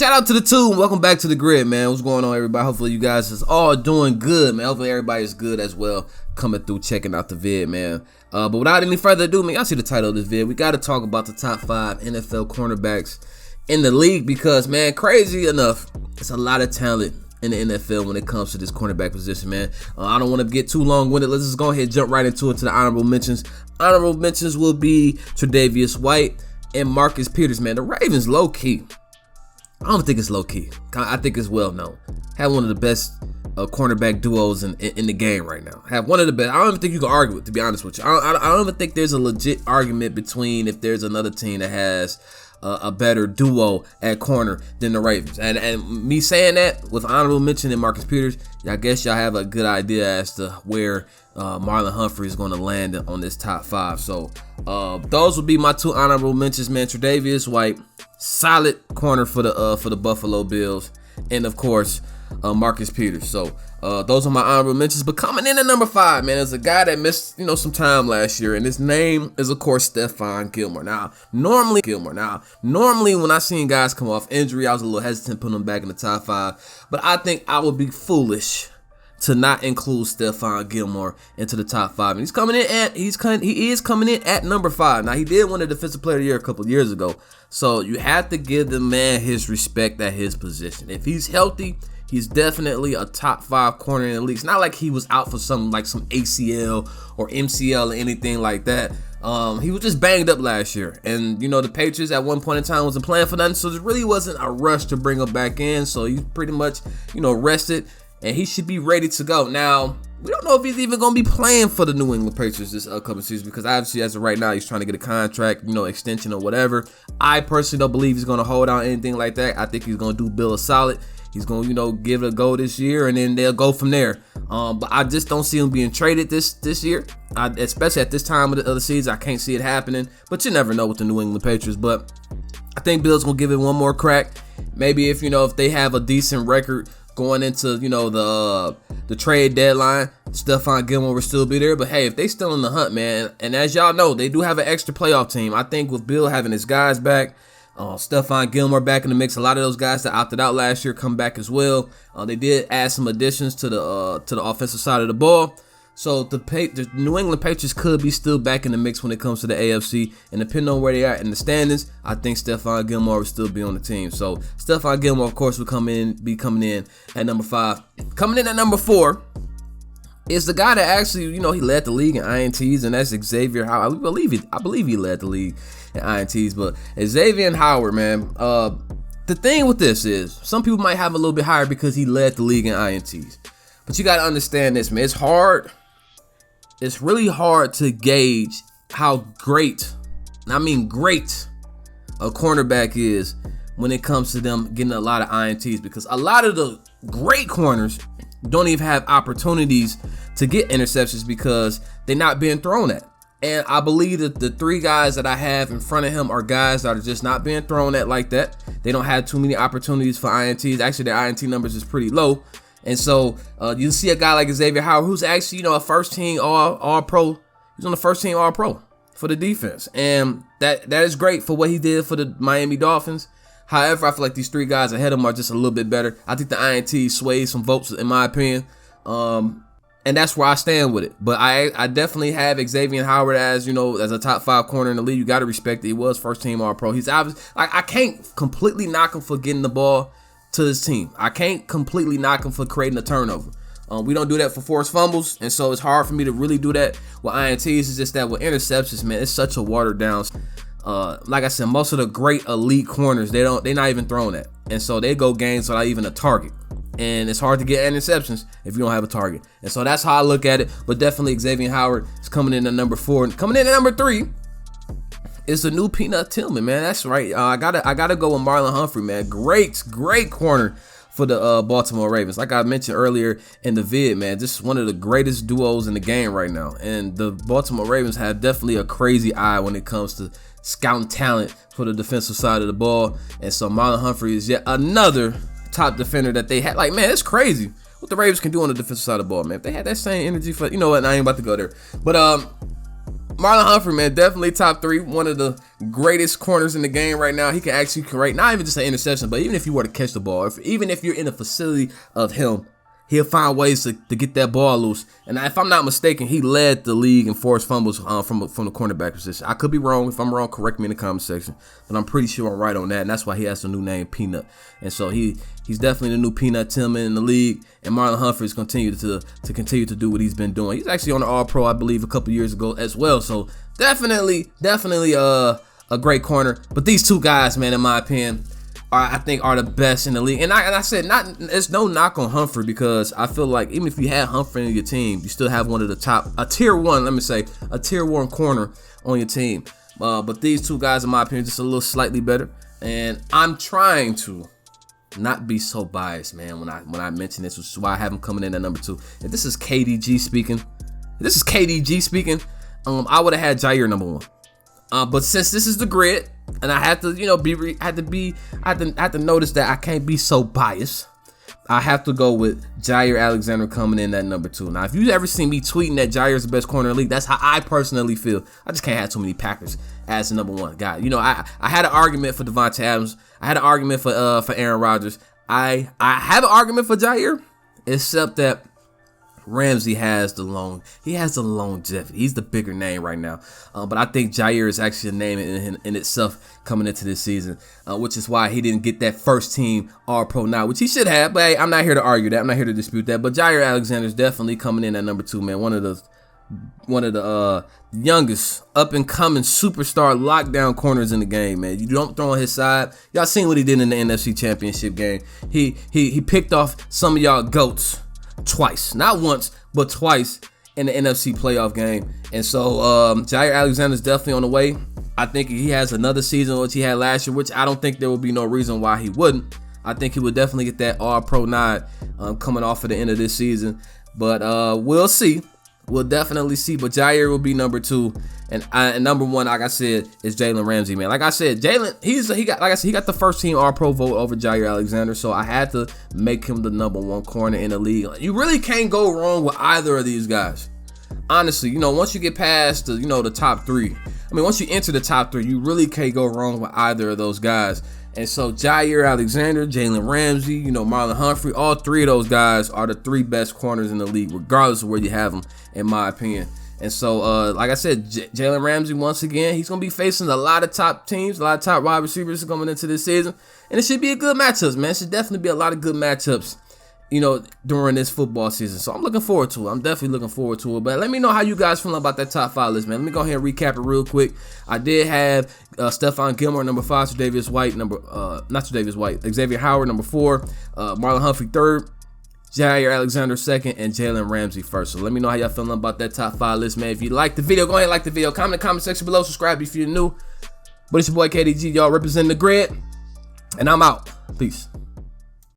Shout out to the two. Welcome back to the grid, man. What's going on, everybody? Hopefully you guys is all doing good, man. Hopefully everybody's good as well, coming through, checking out the vid, man. But without any further ado, man, y'all see the title of this vid. We got to talk about the top 5 NFL cornerbacks in the league because, man, crazy enough, it's a lot of talent in the NFL when it comes to this cornerback position, man. I don't want to get too long-winded. Let's just go ahead and jump right into it, to the honorable mentions. Honorable mentions will be Tre'Davious White and Marcus Peters, man. The Ravens, low-key. I don't think it's low-key. I think it's well-known. Have one of the best cornerback duos in the game right now. Have one of the best. I don't even think you can argue it, to be honest with you. I don't even think there's a legit argument between if there's another team that has a better duo at corner than the Ravens. And me saying that with honorable mention in Marcus Peters, I guess y'all have a good idea as to where Marlon Humphrey is going to land on this top 5. So those would be my two honorable mentions, man. Tre'Davious White, solid corner for the Buffalo Bills, and of course Marcus Peters. So those are my honorable mentions. But coming in at number 5, man, is a guy that missed some time last year, and his name is of course Stefan Gilmore. Now normally when I seen guys come off injury, I was a little hesitant putting them back in the top 5, but I think I would be foolish to not include Stefan Gilmore into the top 5. And he is coming in at number 5. Now, he did win the Defensive Player of the Year a couple years ago, so you have to give the man his respect at his position. If he's healthy, he's definitely a top 5 corner in the league. It's not like he was out for some ACL or MCL or anything like that. He was just banged up last year, and the Patriots at one point in time wasn't playing for nothing, so there really wasn't a rush to bring him back in. So he's pretty much rested, and he should be ready to go. Now, we don't know if he's even going to be playing for the New England Patriots this upcoming season, because obviously as of right now, he's trying to get a contract, extension or whatever. I personally don't believe he's going to hold out anything like that. I think he's going to do Bill a solid. He's going to, give it a go this year, and then they'll go from there. But I just don't see him being traded this year, especially at this time of the season. I can't see it happening, but you never know with the New England Patriots. But I think Bill's going to give it one more crack. Maybe if they have a decent record going into the trade deadline, Stefan Gilmore will still be there. But hey, if they still in the hunt, man, and as y'all know, they do have an extra playoff team. I think with Bill having his guys back, Stefan Gilmore back in the mix, a lot of those guys that opted out last year come back as well. They did add some additions to the offensive side of the ball. So the New England Patriots could be still back in the mix when it comes to the AFC, and depending on where they are in the standings, I think Stefan Gilmore will still be on the team. So Stefan Gilmore, of course, will be coming in at number 5. Coming in at number 4 is the guy that actually, he led the league in INTs, and that's Xavier Howard. I believe he led the league in INTs, but Xavier Howard, man. The thing with this is, some people might have a little bit higher because he led the league in INTs, but you got to understand this, man. It's hard. It's really hard to gauge how great, and I mean great, a cornerback is when it comes to them getting a lot of INTs, because a lot of the great corners don't even have opportunities to get interceptions because they're not being thrown at. And I believe that the 3 guys that I have in front of him are guys that are just not being thrown at like that. They don't have too many opportunities for INTs. Actually, their INT numbers is pretty low. And so you see a guy like Xavier Howard, who's actually, a first team all pro. He's on the first team all pro for the defense. And that is great for what he did for the Miami Dolphins. However, I feel like these 3 guys ahead of him are just a little bit better. I think the INT sways some votes, in my opinion. And that's where I stand with it. But I definitely have Xavier Howard as, as a top 5 corner in the league. You got to respect that he was first team all pro. He's obviously, I can't completely knock him for getting the ball to his team. I can't completely knock him for creating a turnover. We don't do that for forced fumbles, and so it's hard for me to really do that with INTs. It's just that with interceptions, man, it's such a watered down. Like I said, most of the great elite corners, they're not even thrown at, and so they go games without even a target. And it's hard to get interceptions if you don't have a target. And so that's how I look at it. But definitely Xavier Howard is coming in at number 4. And coming in at number 3 is the new Peanut Tillman, man. That's right. I gotta go with Marlon Humphrey, man. Great corner for the Baltimore Ravens. Like I mentioned earlier in the vid, man, this is one of the greatest duos in the game right now. And the Baltimore Ravens have definitely a crazy eye when it comes to scouting talent for the defensive side of the ball. And so Marlon Humphrey is yet another top defender that they had. Like, man, it's crazy what the Ravens can do on the defensive side of the ball, man. If they had that same energy for, I ain't about to go there. But Marlon Humphrey, man, definitely top 3. One of the greatest corners in the game right now. He can actually create, not even just an interception, but even if you were to catch the ball, even if you're in the facility of him, he'll find ways to get that ball loose. And if I'm not mistaken, he led the league in forced fumbles from the cornerback position. I could be wrong. If I'm wrong, correct me in the comment section. But I'm pretty sure I'm right on that, and that's why he has the new name, Peanut. And so he's definitely the new Peanut Tillman in the league. And Marlon Humphrey is continue to do what he's been doing. He's actually on the All-Pro, I believe, a couple years ago as well. So definitely a great corner. But these two guys, man, in my opinion, I think are the best in the league. And I said, it's no knock on Humphrey, because I feel like even if you had Humphrey in your team, you still have one of the top, a tier 1 corner on your team. But these two guys, in my opinion, just a little slightly better. And I'm trying to not be so biased, man, when I mention this, which is why I have him coming in at number 2. If this is KDG speaking, I would have had Jair number 1. But since this is the grid, and I had to, I had to notice that I can't be so biased. I have to go with Jair Alexander coming in at number 2. Now, if you ever seen me tweeting that Jair is the best corner in the league, that's how I personally feel. I just can't have too many Packers as the number 1 guy. I had an argument for Devontae Adams. I had an argument for Aaron Rodgers. I have an argument for Jair, except that Ramsey has the longevity. He's the bigger name right now. But I think Jair is actually a name in itself coming into this season, which is why he didn't get that first team All-Pro now, which he should have. But hey, I'm not here to argue that. I'm not here to dispute that. But Jair Alexander is definitely coming in at number 2, man. One of the youngest up-and-coming superstar lockdown corners in the game, man. You don't throw on his side. Y'all seen what he did in the NFC Championship game. He picked off some of y'all GOATs twice, not once, but twice in the NFC playoff game. And so Jair Alexander is definitely on the way. I think he has another season which he had last year, which I don't think there would be no reason why he wouldn't. I think he would definitely get that All-Pro nod coming off at the end of this season. But we'll see. We'll definitely see. But Jair will be number 2. And number 1, like I said, is Jalen Ramsey, man. Like I said, Jalen, he got the first team All-Pro vote over Jair Alexander, so I had to make him the number 1 corner in the league. You really can't go wrong with either of these guys. Honestly, once you get past the top 3, once you enter the top 3, you really can't go wrong with either of those guys. And so Jair Alexander, Jalen Ramsey, Marlon Humphrey, all 3 of those guys are the 3 best corners in the league, regardless of where you have them, in my opinion. And so, like I said, Jalen Ramsey, once again, he's going to be facing a lot of top teams, a lot of top wide receivers coming into this season. And it should be a good matchups, man. It should definitely be a lot of good matchups, during this football season. So I'm looking forward to it. I'm definitely looking forward to it. But let me know how you guys feeling about that top 5 list, man. Let me go ahead and recap it real quick. I did have Stefan Gilmore, number 5, Xavier Howard, number 4, Marlon Humphrey, 3rd, Jair Alexander, 2nd, and Jalen Ramsey, 1st. So let me know how y'all feeling about that top 5 list, man. If you like the video, go ahead and like the video. Comment in the comment section below. Subscribe if you're new. But it's your boy KDG, y'all, representing the grid. And I'm out. Peace.